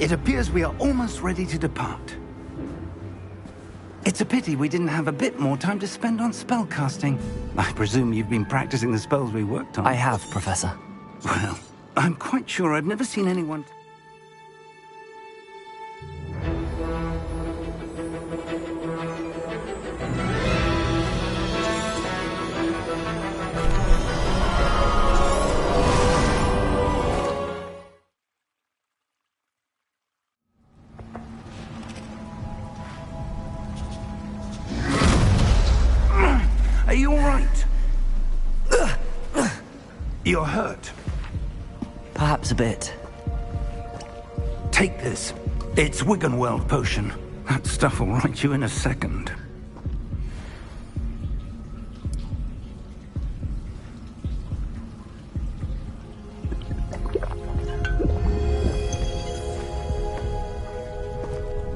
It appears we are almost ready to depart. It's a pity we didn't have a bit more time to spend on spellcasting. I presume you've been practicing the spells we worked on. I have, Professor. Well, I'm quite sure I've never seen anyone... Are you all right? You're hurt. Perhaps a bit. Take this. It's Wiggenweld potion. That stuff will right you in a second.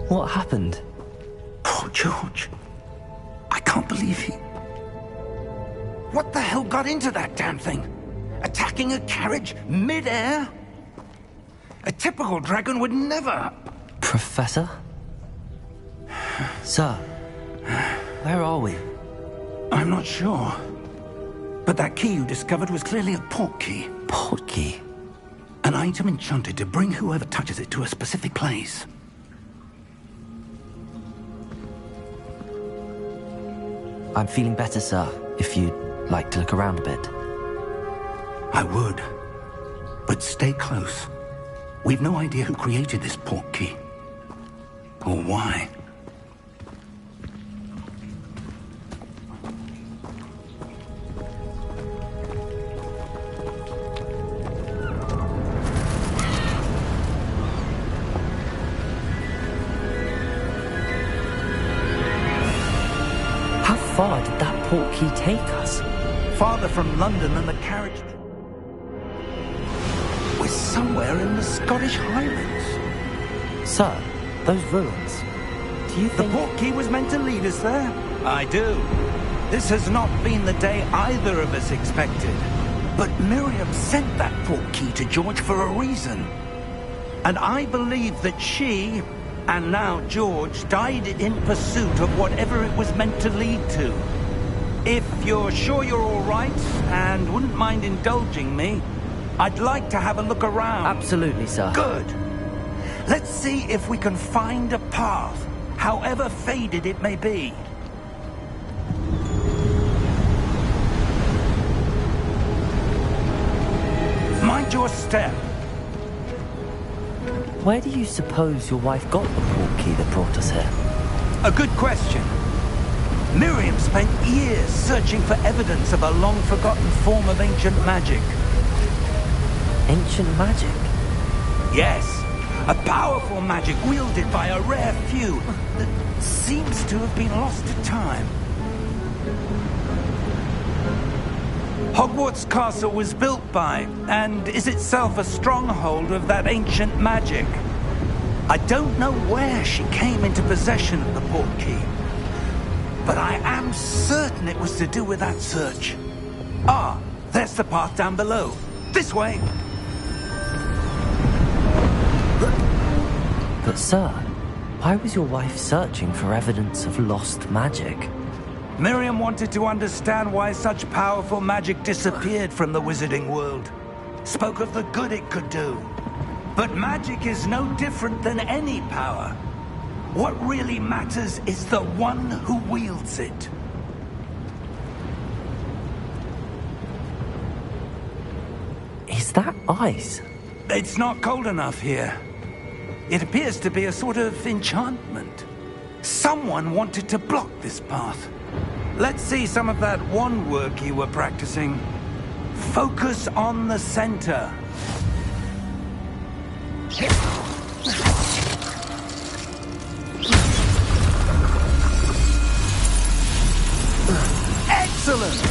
What happened? Poor George. I can't believe he... What the hell got into that damn thing? Attacking a carriage mid-air? A typical dragon would never... Professor? Sir, where are we? I'm not sure. But that key you discovered was clearly a portkey. Portkey? An item enchanted to bring whoever touches it to a specific place. I'm feeling better, sir, if you'd like to look around a bit. I would. But stay close. We've no idea who created this portkey. Or why. How far did that portkey take us? Farther from London than the carriage... We're somewhere in the Scottish Highlands. Sir, those ruins. Do you think... The portkey was meant to lead us there? I do. This has not been the day either of us expected. But Miriam sent that portkey to George for a reason. And I believe that she, and now George, died in pursuit of whatever it was meant to lead to. If you're sure you're all right, and wouldn't mind indulging me, I'd like to have a look around. Absolutely, sir. Good. Let's see if we can find a path, however faded it may be. Mind your step. Where do you suppose your wife got the portkey that brought us here? A good question. Miriam spent years searching for evidence of a long-forgotten form of ancient magic. Ancient magic? Yes, a powerful magic wielded by a rare few that seems to have been lost to time. Hogwarts Castle was built by, and is itself a stronghold of that ancient magic. I don't know where she came into possession of the portkey, but I am certain it was to do with that search. Ah, there's the path down below. This way. But sir, why was your wife searching for evidence of lost magic? Miriam wanted to understand why such powerful magic disappeared from the wizarding world. Spoke of the good it could do. But magic is no different than any power. What really matters is the one who wields it. Is that ice? It's not cold enough here. It appears to be a sort of enchantment. Someone wanted to block this path. Let's see some of that wand work you were practicing. Focus on the center. Excellent!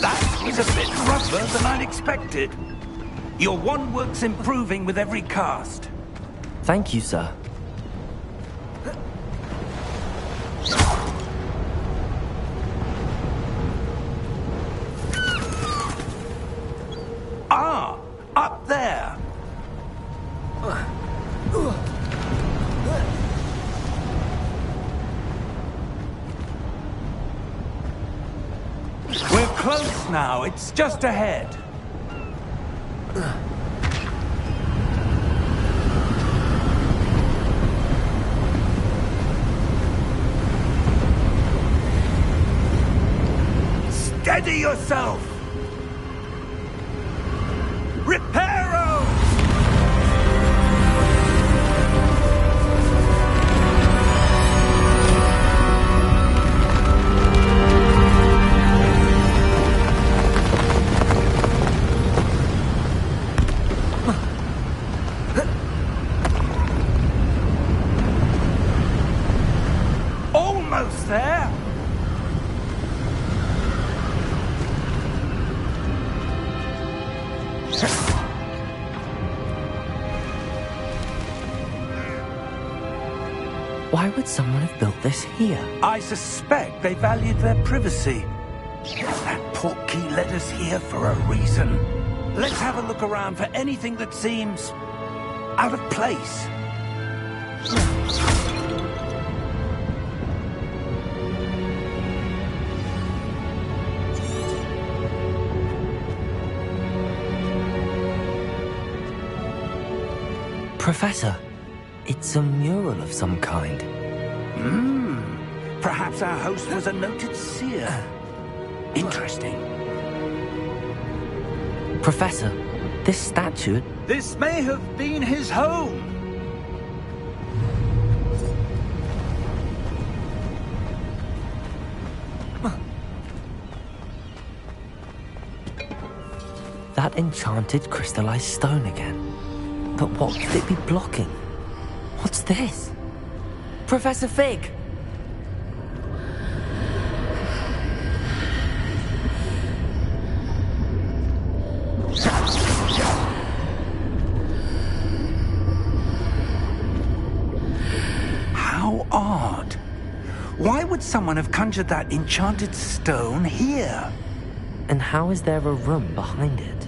That was a bit rougher than I'd expected. Your wand work's improving with every cast. Thank you, sir. We're close now. It's just ahead. Steady yourself! Reparo! Almost there! Why would someone have built this here? I suspect they valued their privacy. That Portkey led us here for a reason. Let's have a look around for anything that seems out of place. Professor, it's a mural of some kind. Perhaps our host was a noted seer. Interesting. Professor, this statue... This may have been his home. That enchanted crystallized stone again. But what could it be blocking? What's this? Professor Fig! How odd. Why would someone have conjured that enchanted stone here? And how is there a room behind it?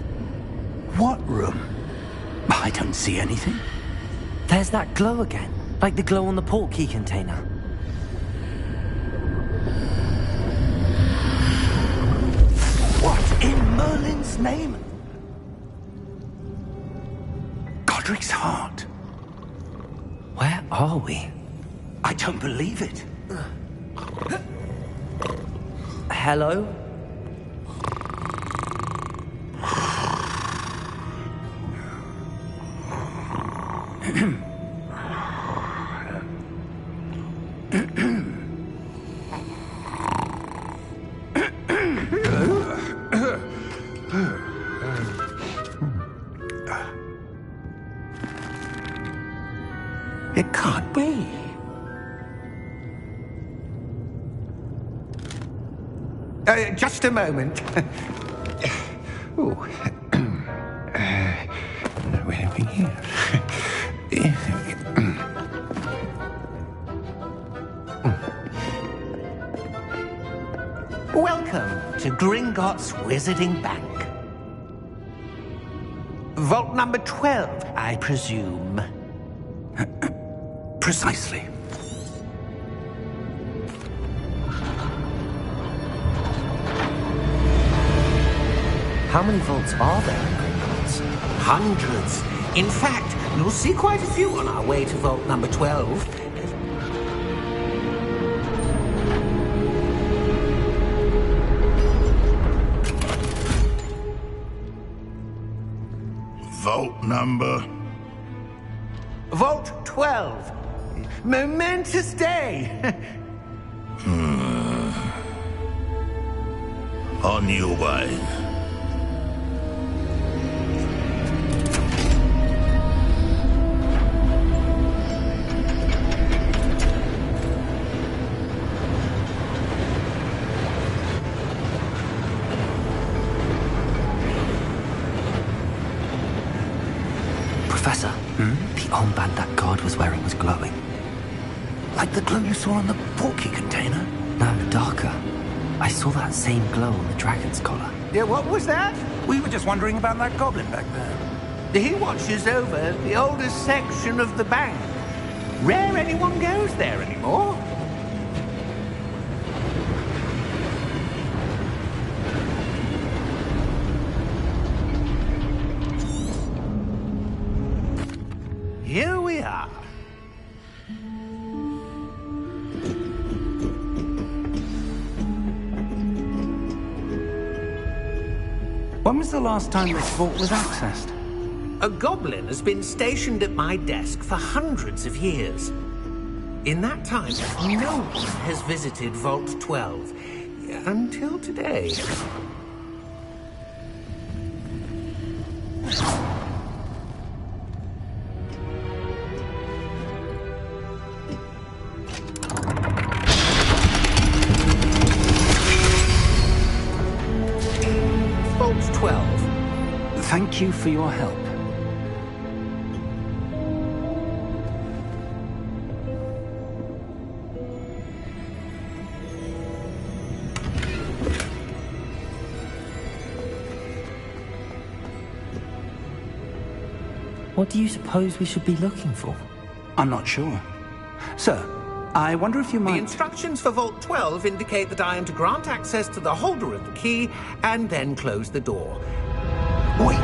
What room? I don't see anything. There's that glow again, like the glow on the Portkey container. What in Merlin's name? Godric's heart. Where are we? I don't believe it. Hello? It can't be. Just a moment. Ooh. Where are we here? Welcome to Gringotts Wizarding Bank. Vault number 12, I presume. Precisely. How many vaults are there in Gringotts? Hundreds. In fact, you'll see quite a few on our way to vault number 12. Vault number? Vault 12. Momentous day. On your way. Professor, the armband that guard was wearing was glowing. Like the glow you saw on the Portkey container? No, darker. I saw that same glow on the dragon's collar. Yeah, what was that? We were just wondering about that goblin back there. He watches over the oldest section of the bank. Rare anyone goes there anymore. here we are. When was the last time this vault was accessed? A goblin has been stationed at my desk for hundreds of years. In that time, no one has visited Vault 12 until today. Vault 12. Thank you for your help. What do you suppose we should be looking for? I'm not sure. Sir, I wonder if you The might... instructions for Vault 12 indicate that I am to grant access to the holder of the key and then close the door. Wait!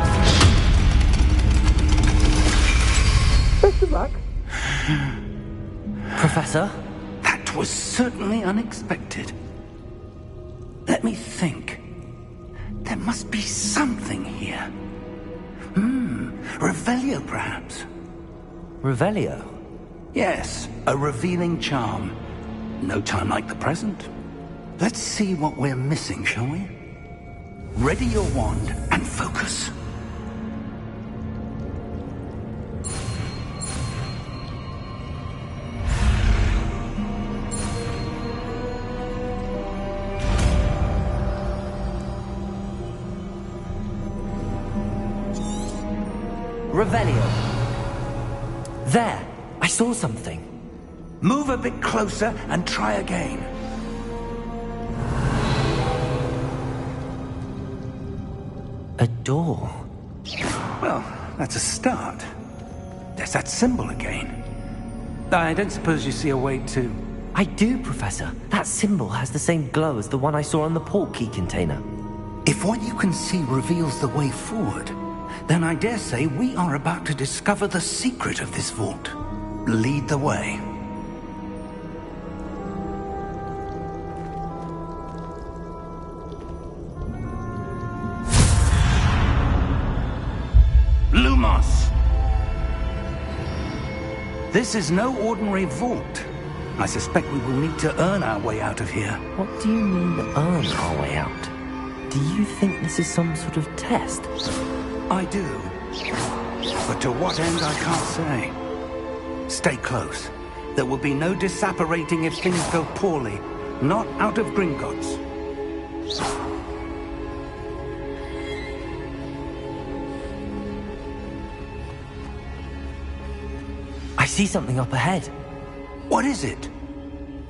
Best of luck. Professor? That was certainly unexpected. Let me think. There must be something here. Revelio, perhaps? Revelio? Yes, a revealing charm. No time like the present. Let's see what we're missing, shall we? Ready your wand and focus. Revelio. There! I saw something. Move a bit closer and try again. A door. Well, that's a start. There's that symbol again. I don't suppose you see a way to... I do, Professor. That symbol has the same glow as the one I saw on the Portkey container. If what you can see reveals the way forward, then I dare say we are about to discover the secret of this vault. Lead the way. Lumos! This is no ordinary vault. I suspect we will need to earn our way out of here. What do you mean, earn our way out? Do you think this is some sort of test? I do. But to what end, I can't say. Stay close. There will be no disapparating if things go poorly. Not out of Gringotts. I see something up ahead. What is it?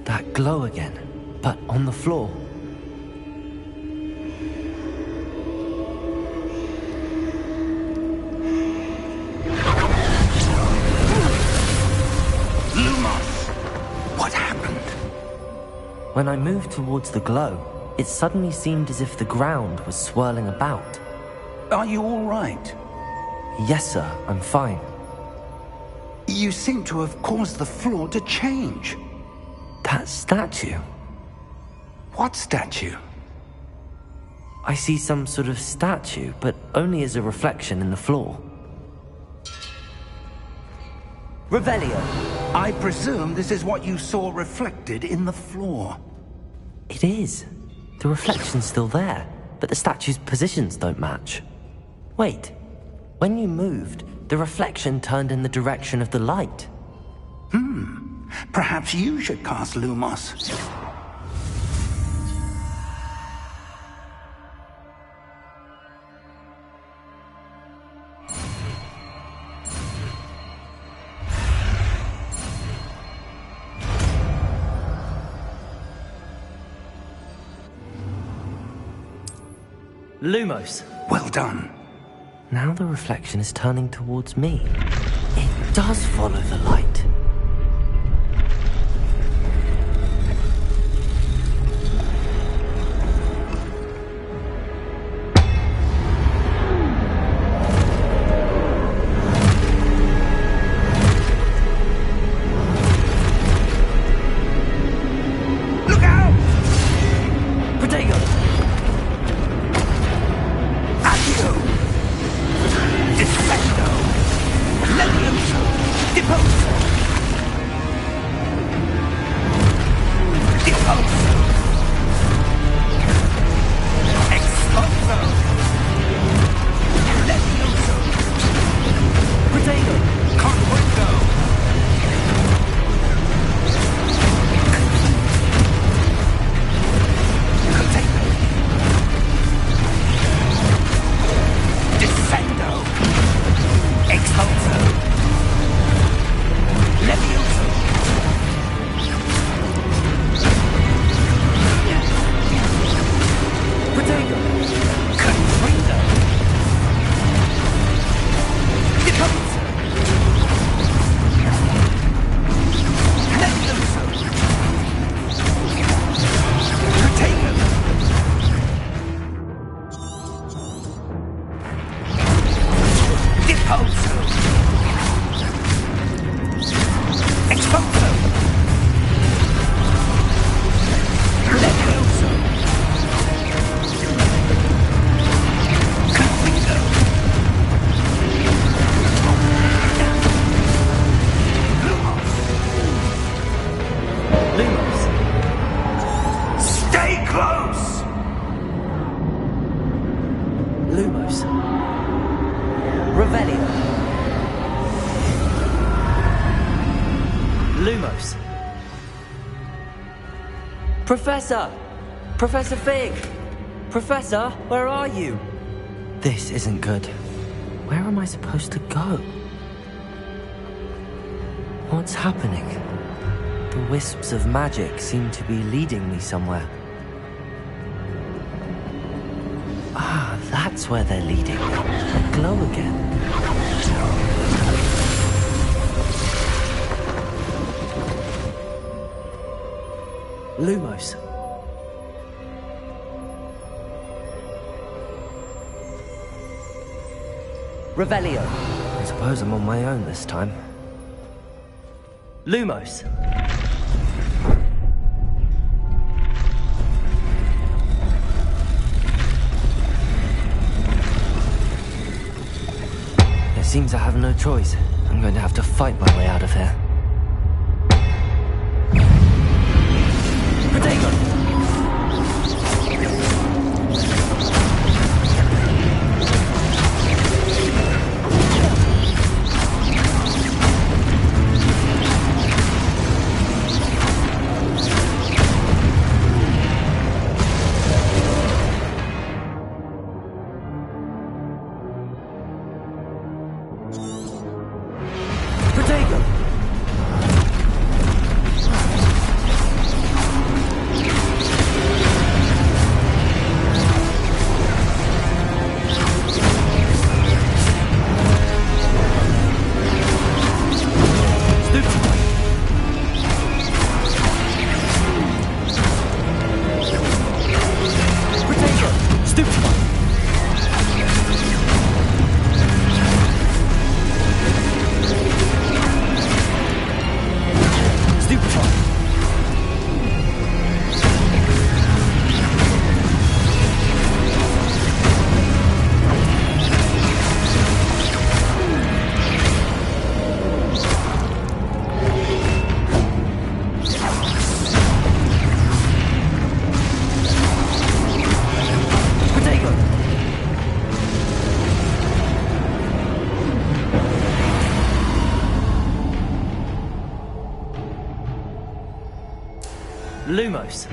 That glow again, but on the floor. When I moved towards the glow, it suddenly seemed as if the ground was swirling about. Are you all right? Yes, sir, I'm fine. You seem to have caused the floor to change. That statue? What statue? I see some sort of statue, but only as a reflection in the floor. Revelio! I presume this is what you saw reflected in the floor. It is. The reflection's still there, but the statue's positions don't match. Wait. When you moved, the reflection turned in the direction of the light. Perhaps you should cast Lumos. Lumos. Well done. Now the reflection is turning towards me. It does follow the light. Professor! Professor Fig! Professor, where are you? This isn't good. Where am I supposed to go? What's happening? The wisps of magic seem to be leading me somewhere. Ah, that's where they're leading. A glow again. Lumos. Revelio. I suppose I'm on my own this time. Lumos. It seems I have no choice. I'm going to have to fight my way out of here. Protego! Lumos.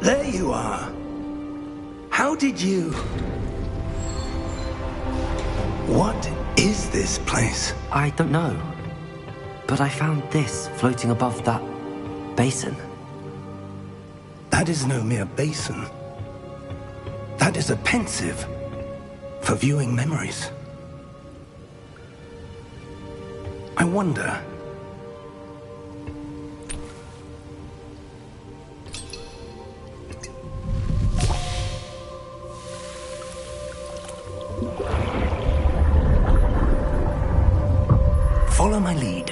There you are. How did you... What is this place? I don't know. But I found this floating above that basin. That is no mere basin. That is a pensive for viewing memories. I wonder... Follow my lead.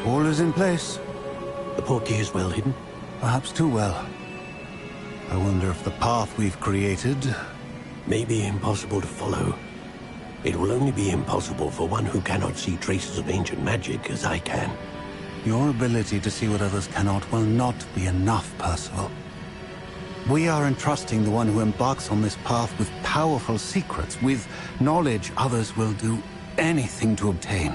All is in place. The Portkey is well hidden? Perhaps too well. I wonder if the path we've created... may be impossible to follow. It will only be impossible for one who cannot see traces of ancient magic as I can. Your ability to see what others cannot will not be enough, Percival. We are entrusting the one who embarks on this path with powerful secrets, with knowledge others will do anything to obtain.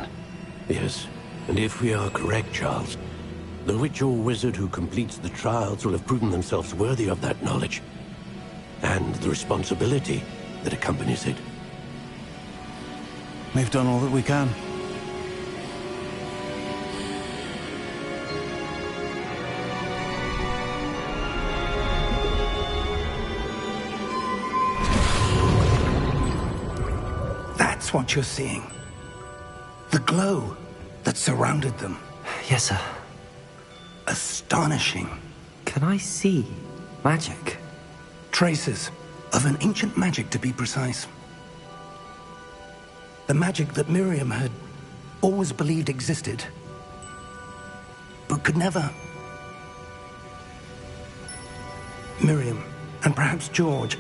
Yes, and if we are correct, Charles, the witch or wizard who completes the trials will have proven themselves worthy of that knowledge, and the responsibility that accompanies it. We've done all that we can. That's what you're seeing. The glow that surrounded them. Yes, sir. Astonishing. Can I see magic? Traces of an ancient magic, to be precise. The magic that Miriam had always believed existed, but could never. Miriam, and perhaps George,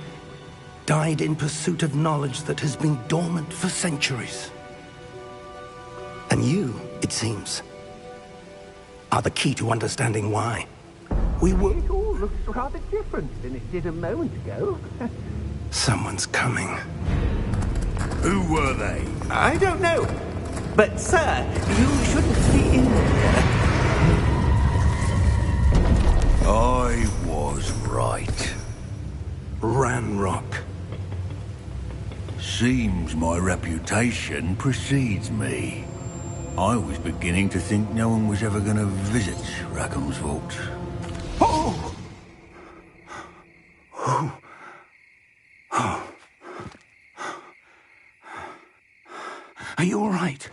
died in pursuit of knowledge that has been dormant for centuries. And you, it seems, are the key to understanding why. It all looks rather different than it did a moment ago. Someone's coming. Who were they? I don't know. But, sir, you shouldn't be in here. I was right. Ranrock. Seems my reputation precedes me. I was beginning to think no one was ever going to visit Rackham's vault. Oh! Oh! Oh! Are you all right?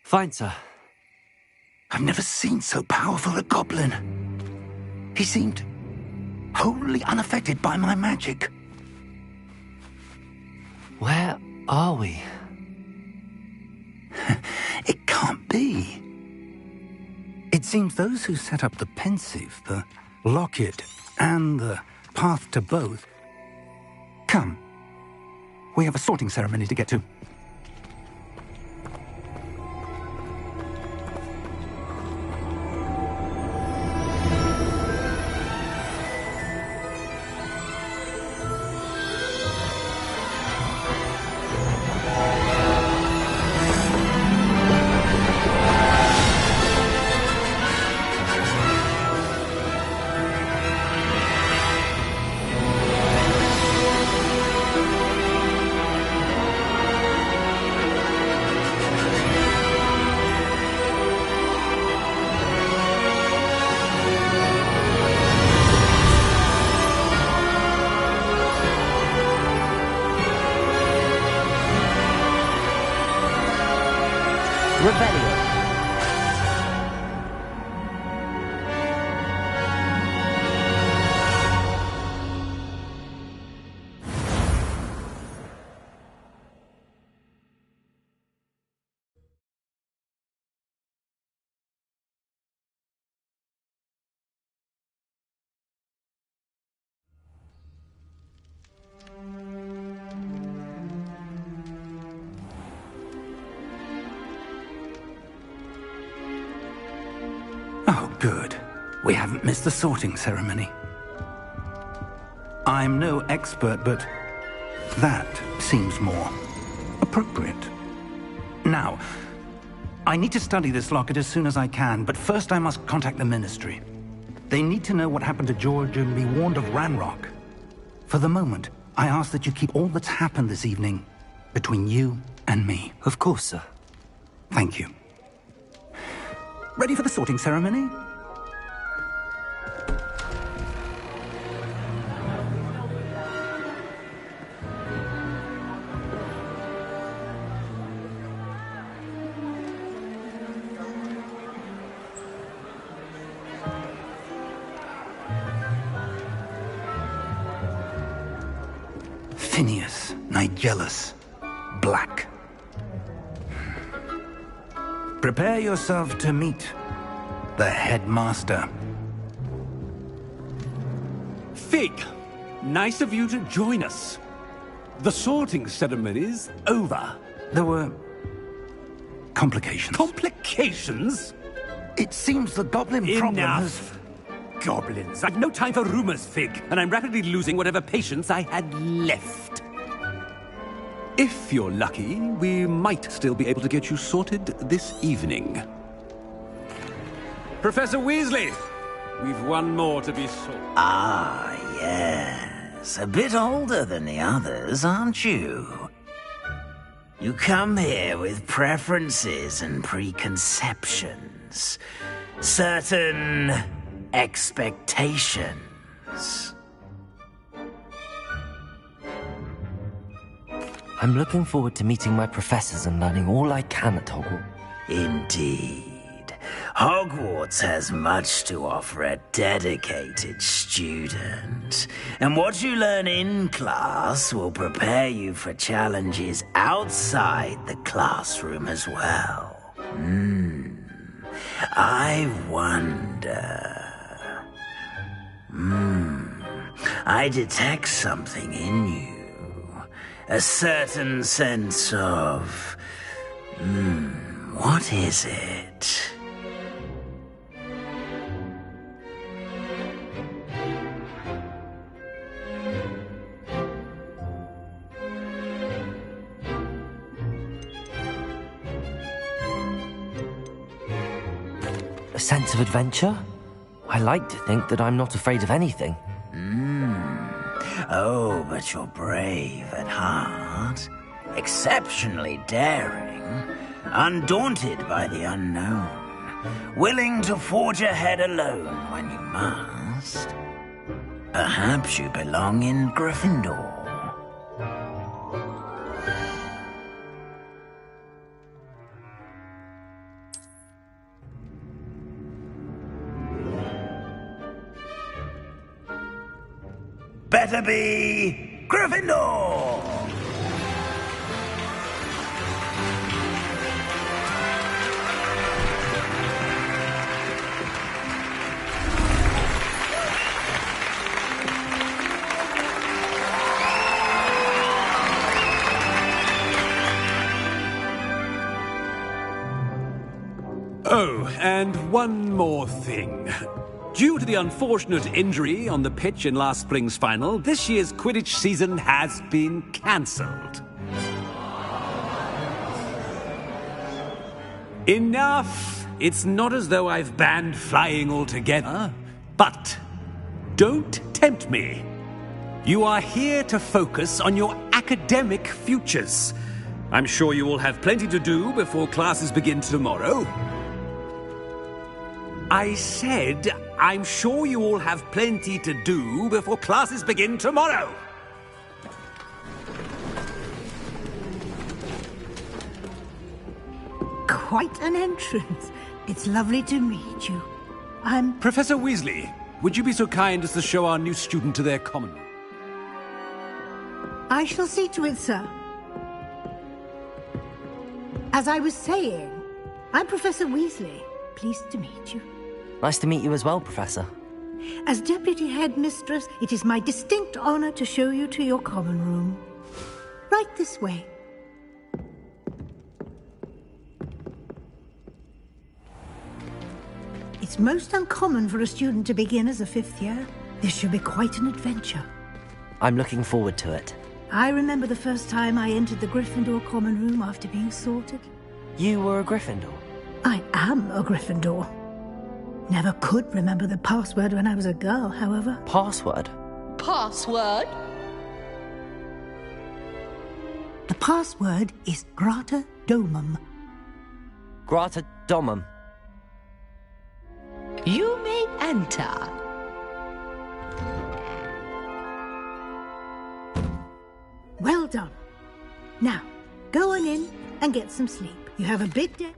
Fine, sir. I've never seen so powerful a goblin. He seemed wholly unaffected by my magic. Where are we? It can't be. It seems those who set up the pensive, the locket, and the path to both... Come. We have a sorting ceremony to get to. Oh, good. We haven't missed the sorting ceremony. I'm no expert, but that seems more appropriate. Now, I need to study this locket as soon as I can, but first I must contact the Ministry. They need to know what happened to George and be warned of Ranrock. For the moment, I ask that you keep all that's happened this evening between you and me. Of course, sir. Thank you. Ready for the sorting ceremony? Phineas, Nigellus, Black. Prepare yourself to meet the headmaster. Fig, nice of you to join us. The sorting ceremony's over. There were complications. Complications? It seems the goblin problem has... Enough! Goblins. I've no time for rumors, Fig, and I'm rapidly losing whatever patience I had left. If you're lucky, we might still be able to get you sorted this evening. Professor Weasley, we've one more to be sorted. Ah, yes. A bit older than the others, aren't you? You come here with preferences and preconceptions. Certain expectations. I'm looking forward to meeting my professors and learning all I can at Hogwarts. Indeed. Hogwarts has much to offer a dedicated student. And what you learn in class will prepare you for challenges outside the classroom as well. I wonder... I detect something in you. A certain sense of... what is it? A sense of adventure? I like to think that I'm not afraid of anything. Oh, but you're brave at heart. Exceptionally daring. Undaunted by the unknown. Willing to forge ahead alone when you must. Perhaps you belong in Gryffindor. Better be Gryffindor! Oh, and one more thing. Due to the unfortunate injury on the pitch in last spring's final, this year's Quidditch season has been cancelled. Enough! It's not as though I've banned flying altogether, but don't tempt me. You are here to focus on your academic futures. I'm sure you will have plenty to do before classes begin tomorrow. I said, I'm sure you all have plenty to do before classes begin tomorrow. Quite an entrance. It's lovely to meet you. I'm... Professor Weasley, would you be so kind as to show our new student to their common room? I shall see to it, sir. As I was saying, I'm Professor Weasley. Pleased to meet you. Nice to meet you as well, Professor. As Deputy Headmistress, it is my distinct honor to show you to your common room. Right this way. It's most uncommon for a student to begin as a fifth year. This should be quite an adventure. I'm looking forward to it. I remember the first time I entered the Gryffindor common room after being sorted. You were a Gryffindor? I am a Gryffindor. Never could remember the password when I was a girl, however. Password? Password? The password is Grata Domum. Grata Domum. You may enter. Well done. Now, go on in and get some sleep. You have a big day.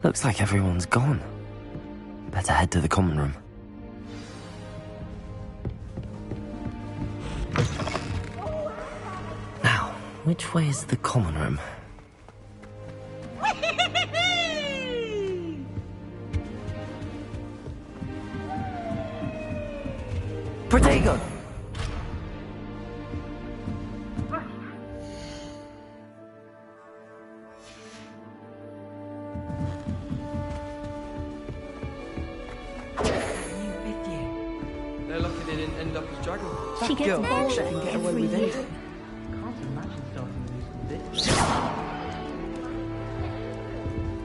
Looks like everyone's gone. Better head to the common room. Now, which way is the common room? Protego! They're lucky they didn't end up as dragons. She gets bored and get away with anything. Can't imagine starting with this.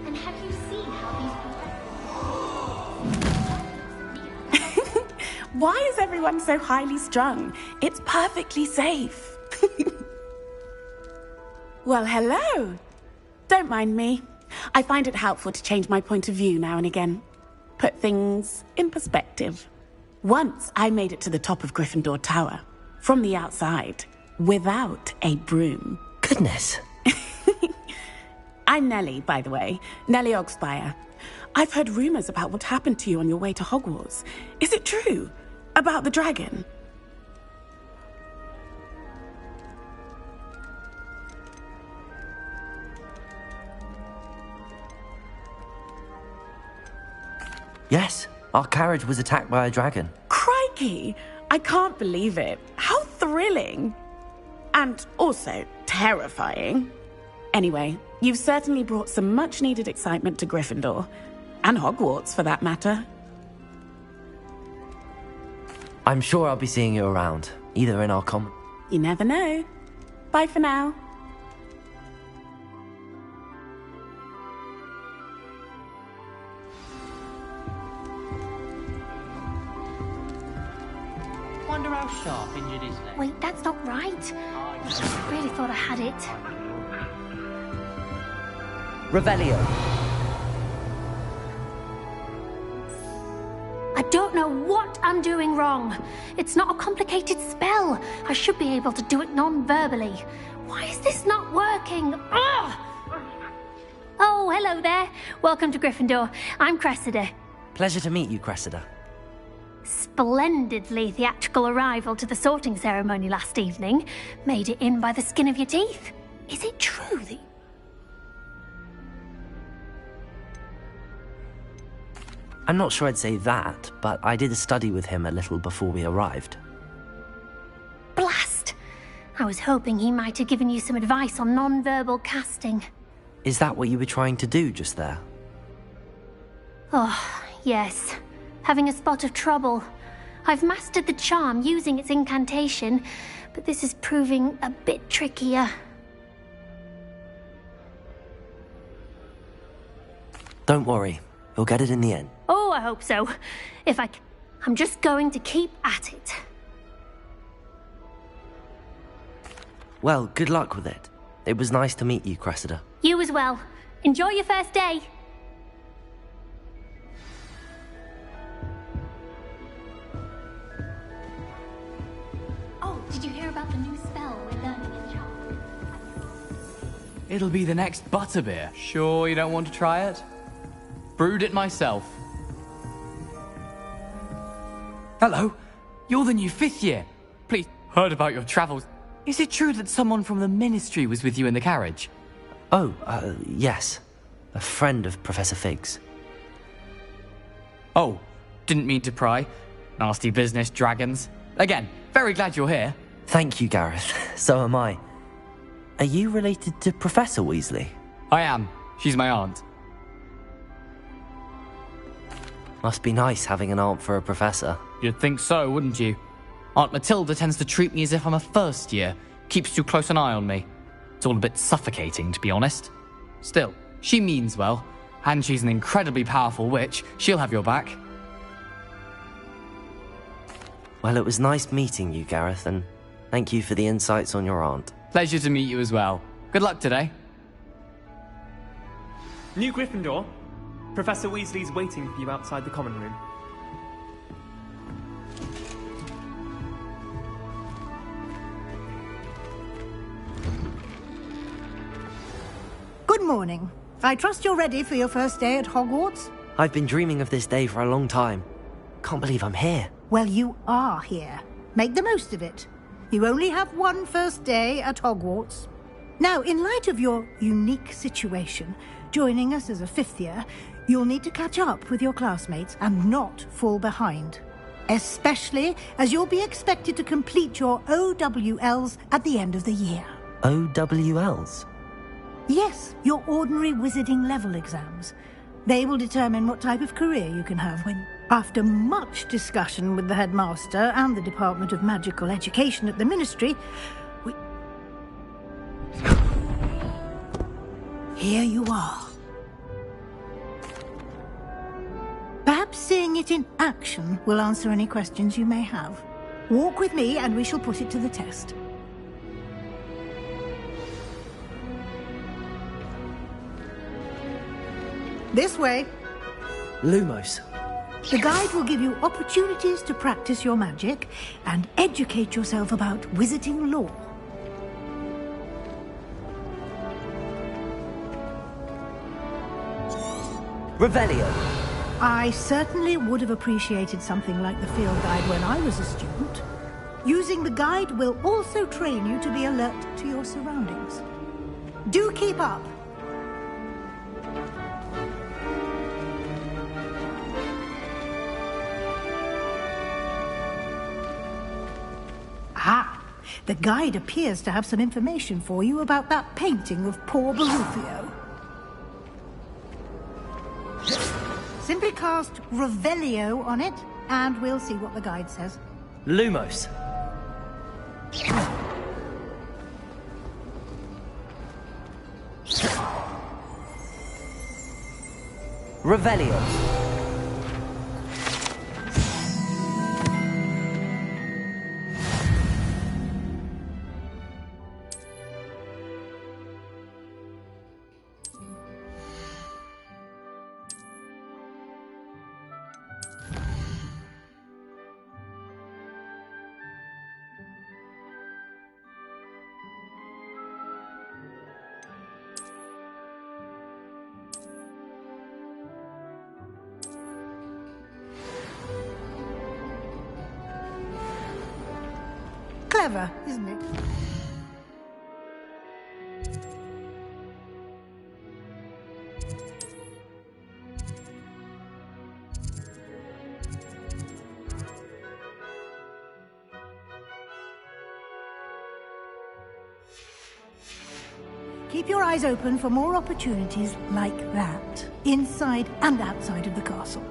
And have you seen how Why is everyone so highly strung? It's perfectly safe. Well, hello. Don't mind me. I find it helpful to change my point of view now and again. Put things in perspective. Once I made it to the top of Gryffindor Tower, from the outside, without a broom. Goodness. I'm Nellie, by the way. Nellie Ogspire. I've heard rumors about what happened to you on your way to Hogwarts. Is it true? About the dragon? Yes, our carriage was attacked by a dragon. Crikey! I can't believe it. How thrilling! And also terrifying. Anyway, you've certainly brought some much-needed excitement to Gryffindor. And Hogwarts, for that matter. I'm sure I'll be seeing you around, either in our common... You never know. Bye for now. Wonder how sharp injured his leg. Wait, that's not right. I really thought I had it. Revelio. I don't know what I'm doing wrong. It's not a complicated spell. I should be able to do it non-verbally. Why is this not working? Ugh! Oh, hello there. Welcome to Gryffindor. I'm Cressida. Pleasure to meet you, Cressida. Splendidly theatrical arrival to the sorting ceremony last evening. Made it in by the skin of your teeth. Is it true that... I'm not sure I'd say that, but I did a study with him a little before we arrived. Blast! I was hoping he might have given you some advice on non-verbal casting. Is that what you were trying to do just there? Oh, yes. Having a spot of trouble. I've mastered the charm using its incantation, but this is proving a bit trickier. Don't worry, you'll get it in the end. Oh, I hope so. I'm just going to keep at it. Well, good luck with it. It was nice to meet you, Cressida. You as well. Enjoy your first day. Oh, did you hear about the new spell we're learning in Charm? It'll be the next butterbeer. Sure you don't want to try it? Brewed it myself. Hello, you're the new 5th year. Please, heard about your travels. Is it true that someone from the Ministry was with you in the carriage? Oh, yes. A friend of Professor Fig's. Oh, didn't mean to pry. Nasty business, dragons. Again, very glad you're here. Thank you, Gareth. So am I. Are you related to Professor Weasley? I am. She's my aunt. Must be nice having an aunt for a professor. You'd think so, wouldn't you? Aunt Matilda tends to treat me as if I'm a first year. Keeps too close an eye on me. It's all a bit suffocating, to be honest. Still, she means well. And she's an incredibly powerful witch. She'll have your back. Well, it was nice meeting you, Gareth, and thank you for the insights on your aunt. Pleasure to meet you as well. Good luck today. New Gryffindor. Professor Weasley's waiting for you outside the common room. Good morning. I trust you're ready for your first day at Hogwarts? I've been dreaming of this day for a long time. Can't believe I'm here. Well, you are here. Make the most of it. You only have one first day at Hogwarts. Now, in light of your unique situation, joining us as a fifth year, you'll need to catch up with your classmates and not fall behind. Especially as you'll be expected to complete your OWLs at the end of the year. OWLs? Yes, your ordinary wizarding level exams. They will determine what type of career you can have when, after much discussion with the headmaster and the Department of Magical Education at the Ministry, Here you are. Perhaps seeing it in action will answer any questions you may have. Walk with me and we shall put it to the test. This way. Lumos. The guide will give you opportunities to practice your magic and educate yourself about wizarding lore. Revelio. I certainly would have appreciated something like the field guide when I was a student. Using the guide will also train you to be alert to your surroundings. Do keep up. Ah, the guide appears to have some information for you about that painting of poor Barufio. Simply cast Revelio on it, and we'll see what the guide says. Lumos. Revelio. Clever, isn't it? Keep your eyes open for more opportunities like that, inside and outside of the castle.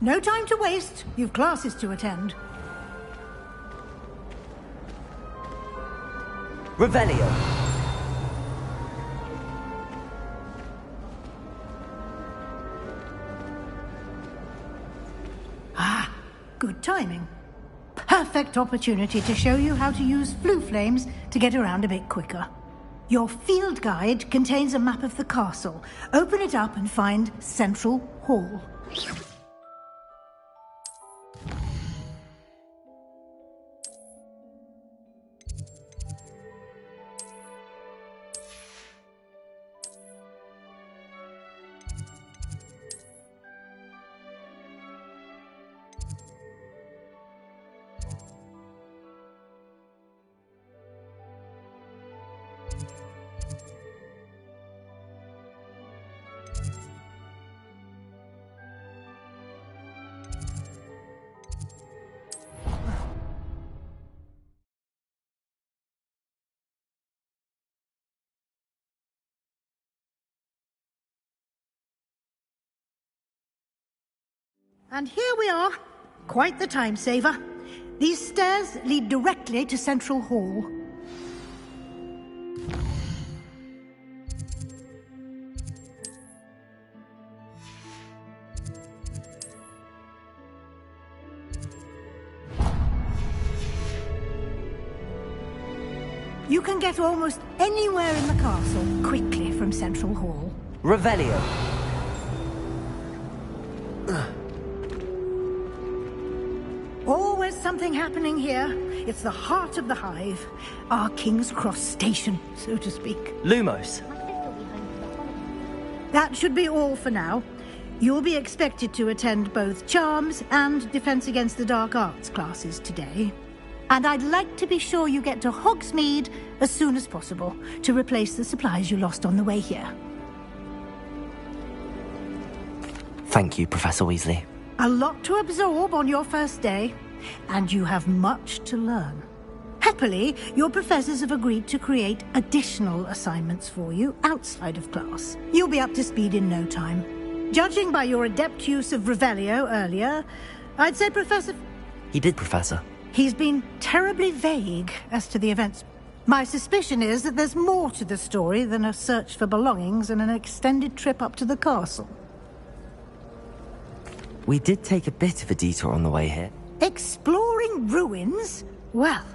No time to waste. You've classes to attend. Revelio. Ah, good timing. Perfect opportunity to show you how to use flue flames to get around a bit quicker. Your field guide contains a map of the castle. Open it up and find Central Hall. And here we are. Quite the time saver. These stairs lead directly to Central Hall. You can get almost anywhere in the castle quickly from Central Hall. Revelio. Always something happening here. It's the heart of the hive. Our King's Cross station, so to speak. Lumos. That should be all for now. You'll be expected to attend both Charms and Defense Against the Dark Arts classes today. And I'd like to be sure you get to Hogsmeade as soon as possible to replace the supplies you lost on the way here. Thank you, Professor Weasley. A lot to absorb on your first day, and you have much to learn. Happily, your professors have agreed to create additional assignments for you outside of class. You'll be up to speed in no time. Judging by your adept use of Revelio earlier, I'd say Professor... He did, Professor. He's been terribly vague as to the events. My suspicion is that there's more to the story than a search for belongings and an extended trip up to the castle. We did take a bit of a detour on the way here. Exploring ruins? Well,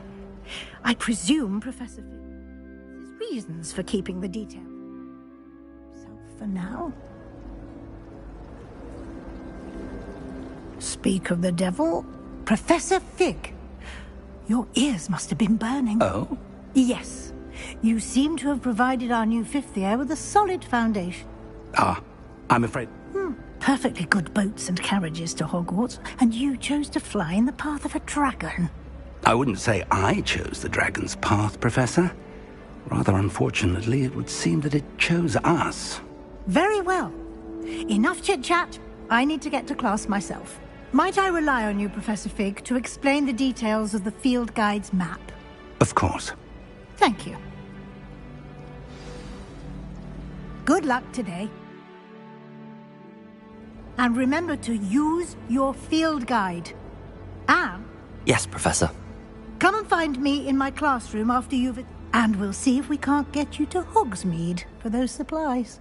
I presume Professor Fig has reasons for keeping the detail. So for now... Speak of the devil, Professor Fig. Your ears must have been burning. Oh? Yes. You seem to have provided our new fifth year with a solid foundation. Ah, I'm afraid... Perfectly good boats and carriages to Hogwarts, and you chose to fly in the path of a dragon. I wouldn't say I chose the dragon's path, Professor. Rather unfortunately, it would seem that it chose us. Very well. Enough chit-chat. I need to get to class myself. Might I rely on you, Professor Fig, to explain the details of the field guide's map? Of course. Thank you. Good luck today. And remember to use your field guide. And... Yes, Professor. Come and find me in my classroom after you've... And we'll see if we can't get you to Hogsmeade for those supplies.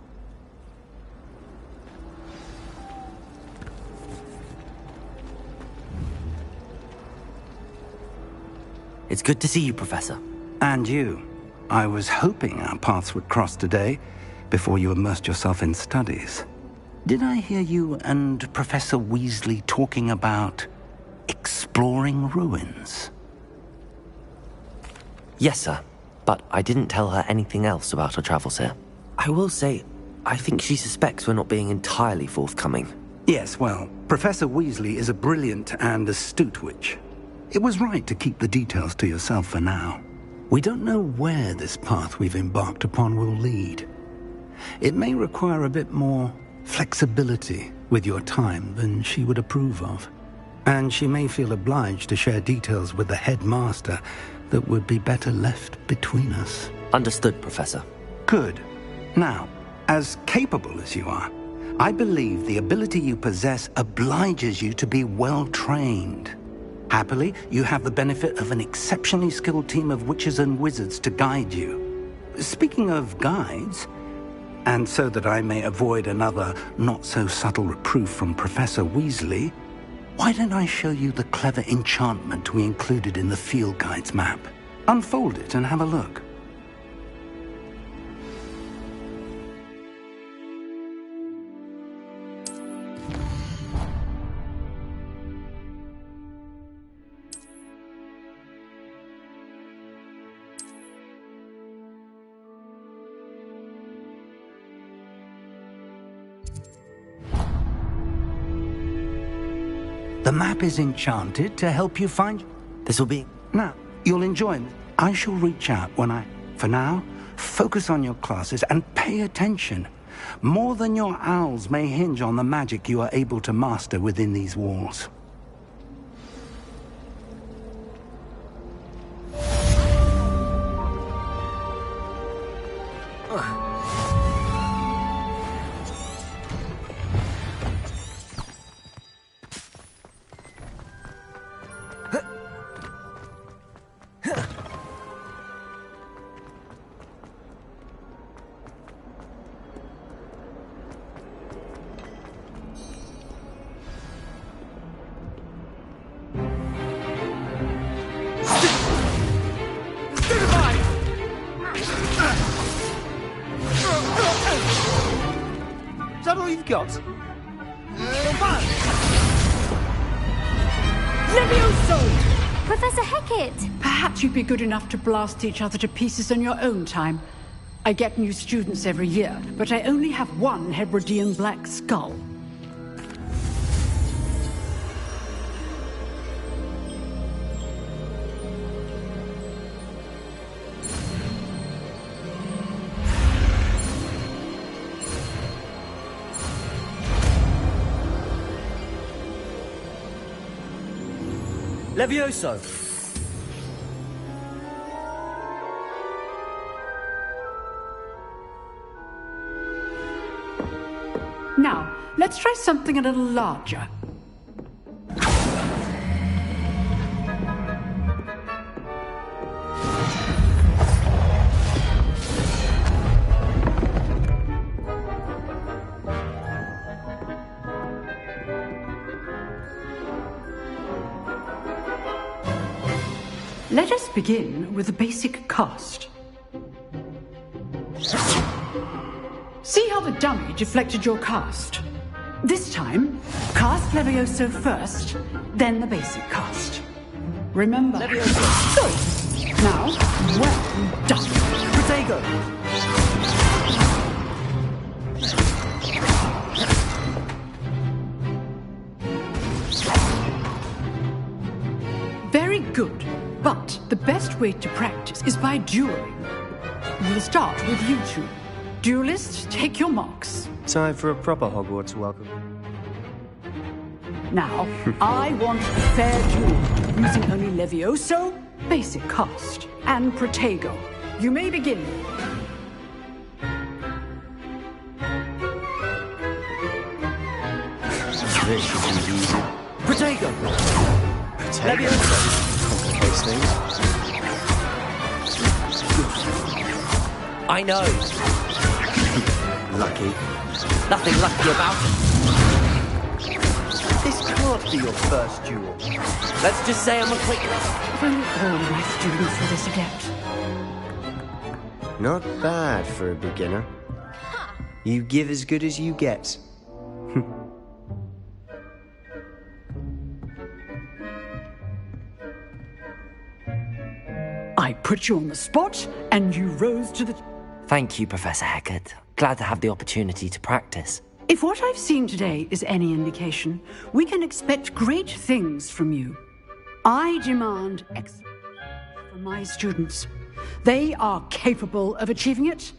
It's good to see you, Professor. And you. I was hoping our paths would cross today, before you immersed yourself in studies. Did I hear you and Professor Weasley talking about exploring ruins? Yes, sir. But I didn't tell her anything else about our travels here. I will say, I think she suspects we're not being entirely forthcoming. Yes, well, Professor Weasley is a brilliant and astute witch. It was right to keep the details to yourself for now. We don't know where this path we've embarked upon will lead. It may require a bit more flexibility with your time than she would approve of. And she may feel obliged to share details with the headmaster that would be better left between us. Understood, Professor. Good. Now, as capable as you are, I believe the ability you possess obliges you to be well trained. Happily, you have the benefit of an exceptionally skilled team of witches and wizards to guide you. Speaking of guides, and so that I may avoid another not-so-subtle reproof from Professor Weasley, why don't I show you the clever enchantment we included in the field guide's map? Unfold it and have a look. The map is enchanted to help you find... This will be... Now, you'll enjoy it. I shall reach out when I... For now, focus on your classes and pay attention. More than your owls may hinge on the magic you are able to master within these walls. that all you've got? Levioso! Professor Hecat! Perhaps you'd be good enough to blast each other to pieces on your own time. I get new students every year, but I only have one Hebridean black skull. Levioso! Now, let's try something a little larger. Let us begin with the basic cast. See how the dummy deflected your cast? This time, cast Levioso first, then the basic cast. Remember. Levioso. Good. Now, well done. Protego. Very good. But the best way to practice is by dueling. We'll start with you two. Duelists, take your marks. Time for a proper Hogwarts welcome. Now, I want a fair duel, using only Levioso, basic cast, and Protego. You may begin. This should be easy. Protego! Levioso! Complicates things. I know. Lucky. Nothing lucky about it. This can't be your first duel. Let's just say I'm a quick... If only all my students were this adept. Not bad for a beginner. You give as good as you get. I put you on the spot, and you rose to the... Thank you, Professor Hecat. Glad to have the opportunity to practice. If what I've seen today is any indication, we can expect great things from you. I demand excellence from my students. They are capable of achieving it,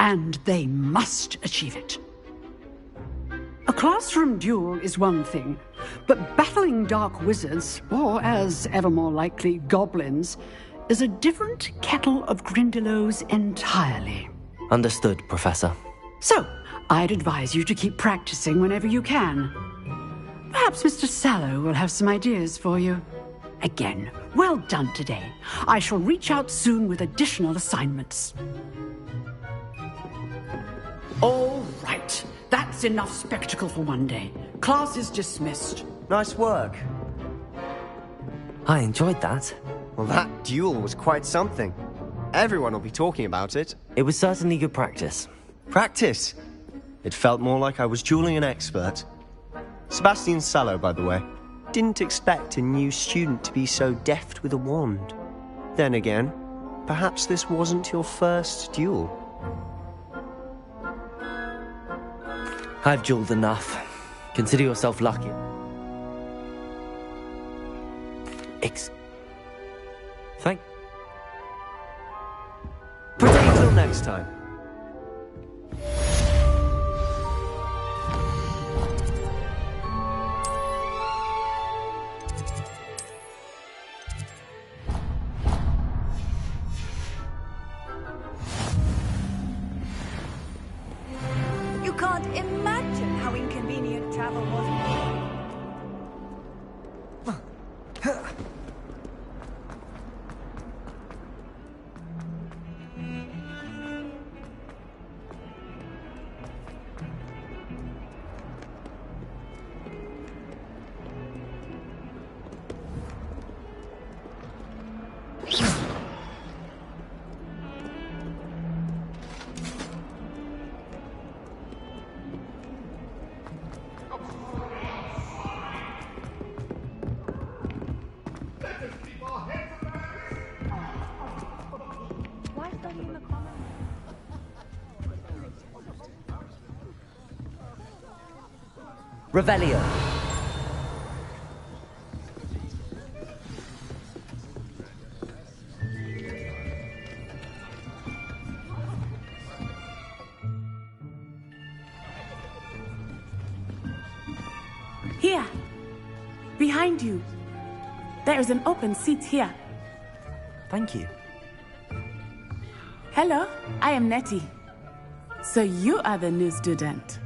and they must achieve it. A classroom duel is one thing, but battling dark wizards, or as ever more likely, goblins, is a different kettle of Grindylows entirely. Understood, Professor. So, I'd advise you to keep practicing whenever you can. Perhaps Mr. Sallow will have some ideas for you. Again, well done today. I shall reach out soon with additional assignments. All right. That's enough spectacle for one day. Class is dismissed. Nice work. I enjoyed that. Well, that duel was quite something. Everyone will be talking about it. It was certainly good practice. Practice? It felt more like I was dueling an expert. Sebastian Sallow, by the way. Didn't expect a new student to be so deft with a wand. Then again, perhaps this wasn't your first duel. I've dueled enough. Consider yourself lucky. Thank... Until next time. You can't imagine how inconvenient travel was. Revelio. Here. Behind you. There is an open seat here. Thank you. Hello, I am Nettie. So you are the new student.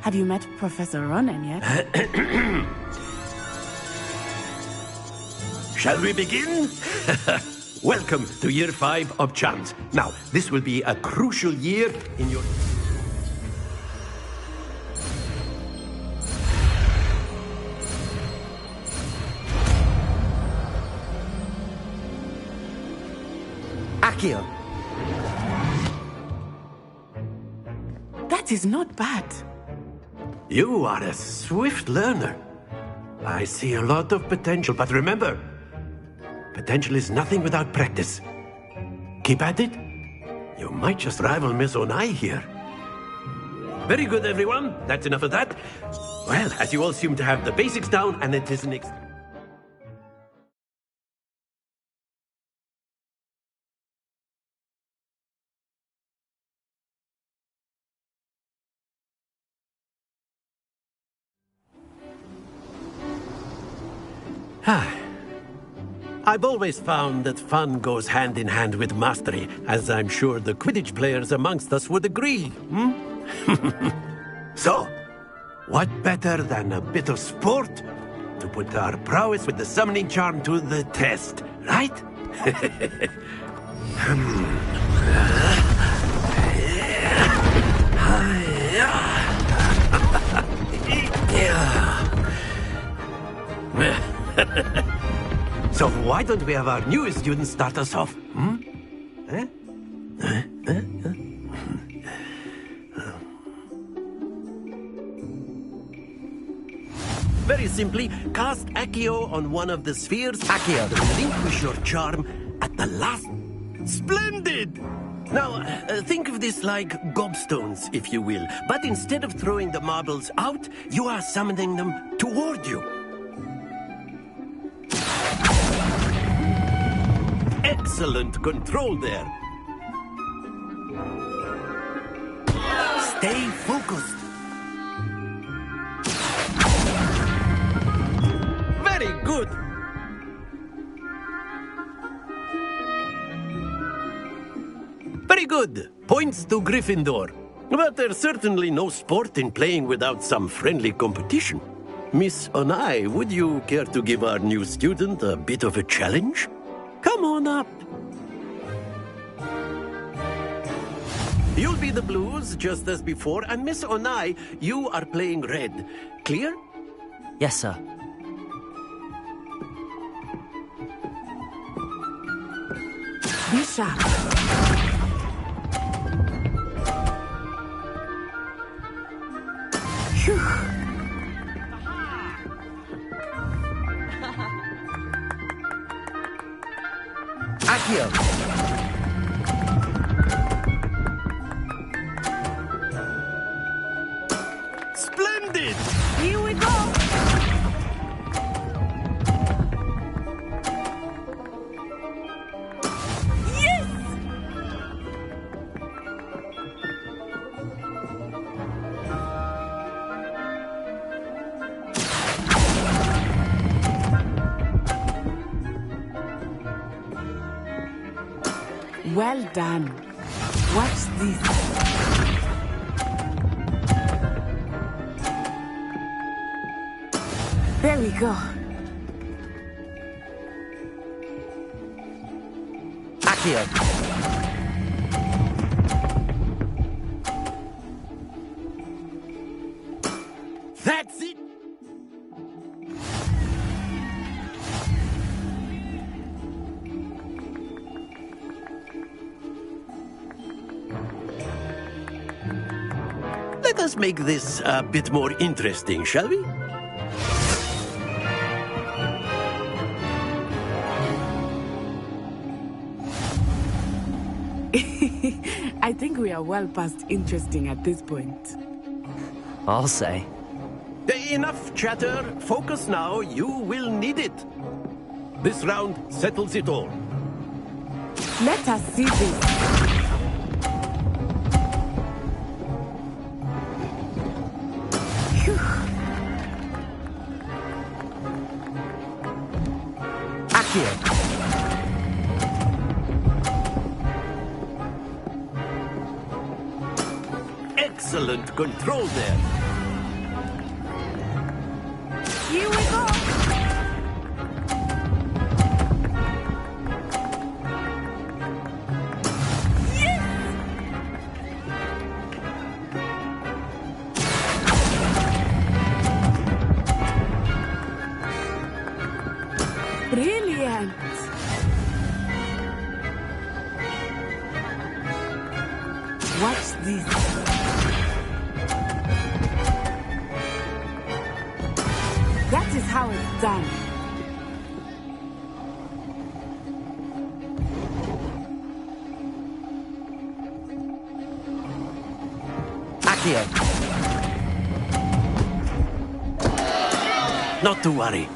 Have you met Professor Ronen yet? Shall we begin? Welcome to Year 5 of Charms. Now, this will be a crucial year in your... Accio. That is not bad. You are a swift learner. I see a lot of potential, but remember, potential is nothing without practice. Keep at it. You might just rival Miss Onai here. Very good, everyone. That's enough of that. Well, as you all seem to have the basics down, and it is an I've always found that fun goes hand in hand with mastery, as I'm sure the Quidditch players amongst us would agree. So, what better than a bit of sport to put our prowess with the summoning charm to the test, right? So why don't we have our newest student start us off? Very simply, cast Accio on one of the spheres. Accio. Relinquish your charm at the last... Splendid! Now, think of this like gobstones, if you will. But instead of throwing the marbles out, you are summoning them toward you. Excellent control there. Stay focused. Very good. Very good. Points to Gryffindor. But there's certainly no sport in playing without some friendly competition. Miss Onai, would you care to give our new student a bit of a challenge? Come on up. You'll be the blues, just as before, and Miss Onai, you are playing red. Clear? Yes, sir. Be sharp. Phew. Accio. Splendid! Here we go. Yes! Well done. Watch this. There we go. Accio. That's it! Let us make this a bit more interesting, shall we? I think we are well past interesting at this point. I'll say. Enough chatter. Focus now. You will need it. This round settles it all. Let us see this. Excellent control there. Here we go. Brilliant! Watch this. That is how it's done. Not to worry.